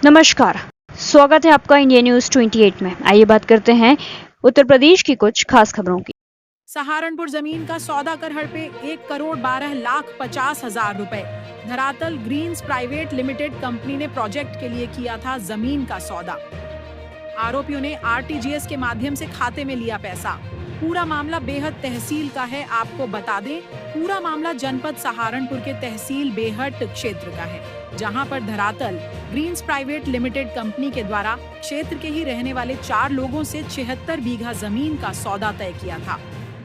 नमस्कार, स्वागत है आपका इंडिया न्यूज 28 में। आइए बात करते हैं उत्तर प्रदेश की कुछ खास खबरों की। सहारनपुर जमीन का सौदा कर हड़पे 1,12,50,000 रुपए। धरातल ग्रीन्स प्राइवेट लिमिटेड कंपनी ने प्रोजेक्ट के लिए किया था जमीन का सौदा। आरोपियों ने आरटीजीएस के माध्यम से खाते में लिया पैसा। पूरा मामला बेहट तहसील का है। आपको बता दें, पूरा मामला जनपद सहारनपुर के तहसील बेहट क्षेत्र का है, जहां पर धरातल ग्रीन्स प्राइवेट लिमिटेड कंपनी के द्वारा क्षेत्र के ही रहने वाले 4 लोगों से 76 बीघा जमीन का सौदा तय किया था,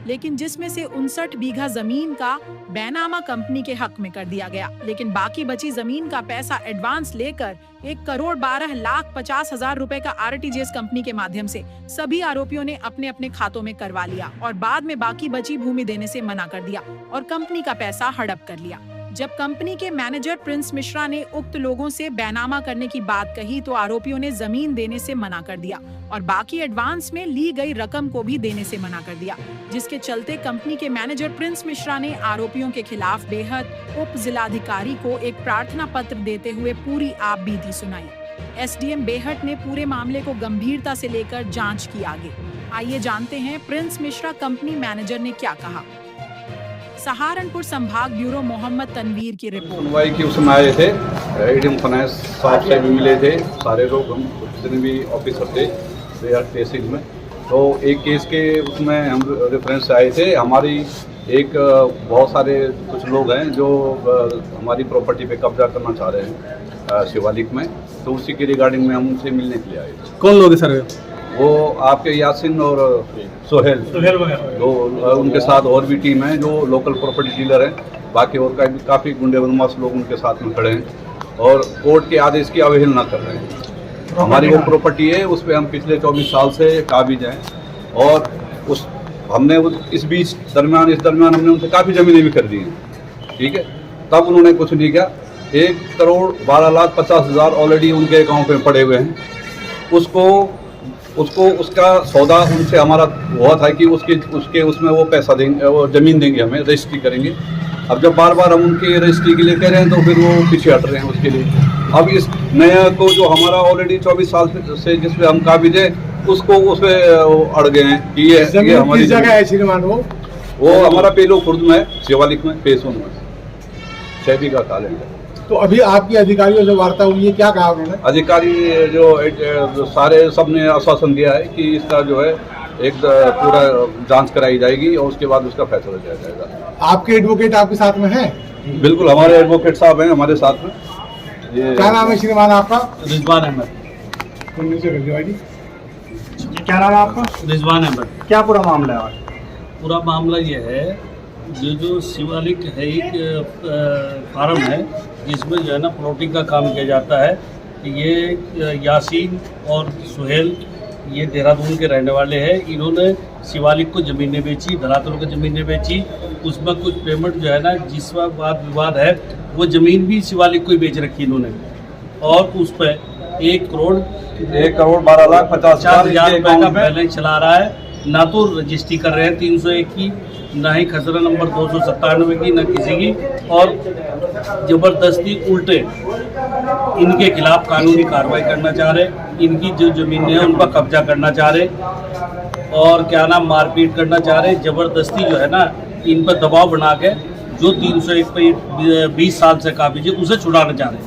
लेकिन जिसमें से 59 बीघा जमीन का बैनामा कंपनी के हक में कर दिया गया। लेकिन बाकी बची जमीन का पैसा एडवांस लेकर 1,12,50,000 रुपए का आरटीजीएस कंपनी के माध्यम से सभी आरोपियों ने अपने अपने खातों में करवा लिया और बाद में बाकी बची भूमि देने से मना कर दिया और कंपनी का पैसा हड़प कर लिया। जब कंपनी के मैनेजर प्रिंस मिश्रा ने उक्त लोगों से बैनामा करने की बात कही तो आरोपियों ने जमीन देने से मना कर दिया और बाकी एडवांस में ली गई रकम को भी देने से मना कर दिया, जिसके चलते कंपनी के मैनेजर प्रिंस मिश्रा ने आरोपियों के खिलाफ बेहट उप जिलाधिकारी को एक प्रार्थना पत्र देते हुए पूरी आपबीती सुनाई। एसडीएम बेहट ने पूरे मामले को गंभीरता से लेकर जांच की आगे। आइए जानते हैं प्रिंस मिश्रा कंपनी मैनेजर ने क्या कहा। सहारनपुर संभाग ब्यूरो मोहम्मद तनवीर की रिपोर्ट। सुनवाई की उसमें आए थे, एडीएम फाइनेंस साहब से भी मिले थे, सारे लोग, हम जितने भी ऑफिसर थे बेहट तहसील में। तो एक केस के उसमें हम रेफरेंस से आए थे। हमारी एक बहुत सारे कुछ लोग हैं जो हमारी प्रॉपर्टी पे कब्जा करना चाह रहे हैं शिवालिक में, तो उसी के रिगार्डिंग में हम उनसे मिलने के लिए आए थे। कौन लोग हैं सर? वो आपके यासिन और सोहेल तो उनके साथ और भी टीम है जो लोकल प्रॉपर्टी डीलर हैं। बाकी और काफ़ी गुंडे बदमाश लोग उनके साथ में खड़े हैं और कोर्ट के आदेश की अवहेलना कर रहे हैं। हमारी वो प्रॉपर्टी है, उस पर हम पिछले 24 साल से काबिज हैं और उस हमने इस दरमियान हमने उनसे काफ़ी ज़मीनें भी कर दी हैं, ठीक है। तब उन्होंने कुछ नहीं किया। 1,12,50,000 ऑलरेडी उनके अकाउंट में पड़े हुए हैं। उसका सौदा उनसे हमारा हुआ था कि उसमें वो पैसा देंगे, वो ज़मीन देंगे, हमें रजिस्ट्री करेंगे। अब जब बार बार हम उनकी रजिस्ट्री के लिए कह रहे हैं तो फिर वो पीछे हट रहे हैं उसके लिए। अब इस नया को जो हमारा ऑलरेडी 24 साल से जिसपे हम काबिज है उसको उसपे अड़ गए हैं कि ये हमारी जगह है श्रीमान। वो हमारा पेलो खुर्द में है, शिवालिक में, पेसों में 6 बीघा का है। तो अभी आपकी अधिकारियों से वार्ता हुई है, क्या कहा उन्होंने? अधिकारी जो सारे सबने आश्वासन दिया है कि इसका जो है एक पूरा जांच कराई जाएगी और उसके बाद उसका फैसला किया जाएगा। आपके एडवोकेट आपके साथ में हैं? बिल्कुल, हमारे एडवोकेट साहब हैं हमारे साथ में। क्या नाम है श्रीमान आपका? रिजवान अहमद। क्या नाम है आपका? रिजवान अहमद। क्या पूरा मामला है? पूरा मामला ये है, जो शिवालिक है एक फार्म है जिसमें जो है ना प्लॉटिंग का काम किया जाता है। ये यासीन और सुहेल ये देहरादून के रहने वाले हैं। इन्होंने शिवालिक को ज़मीनें बेची, धरातल को ज़मीनें बेची। उसमें कुछ पेमेंट जो है ना, जिस वाद विवाद है, वो ज़मीन भी शिवालिक को ही बेच रखी इन्होंने और उस पर 1,12,50,000 रुपये का बैलेंस चला रहा है। ना तो रजिस्ट्री कर रहे हैं 301 की, ना ही खसरा नंबर 297 की, ना किसी की, और ज़बरदस्ती उल्टे इनके खिलाफ कानूनी कार्रवाई करना चाह रहे। इनकी जो ज़मीनें हैं उन पर कब्जा करना चाह रहे और क्या नाम मारपीट करना चाह रहे। ज़बरदस्ती जो है ना इन पर दबाव बना के जो 301 पे 20 साल से काबिज है उसे छुड़ाना चाह रहे हैं।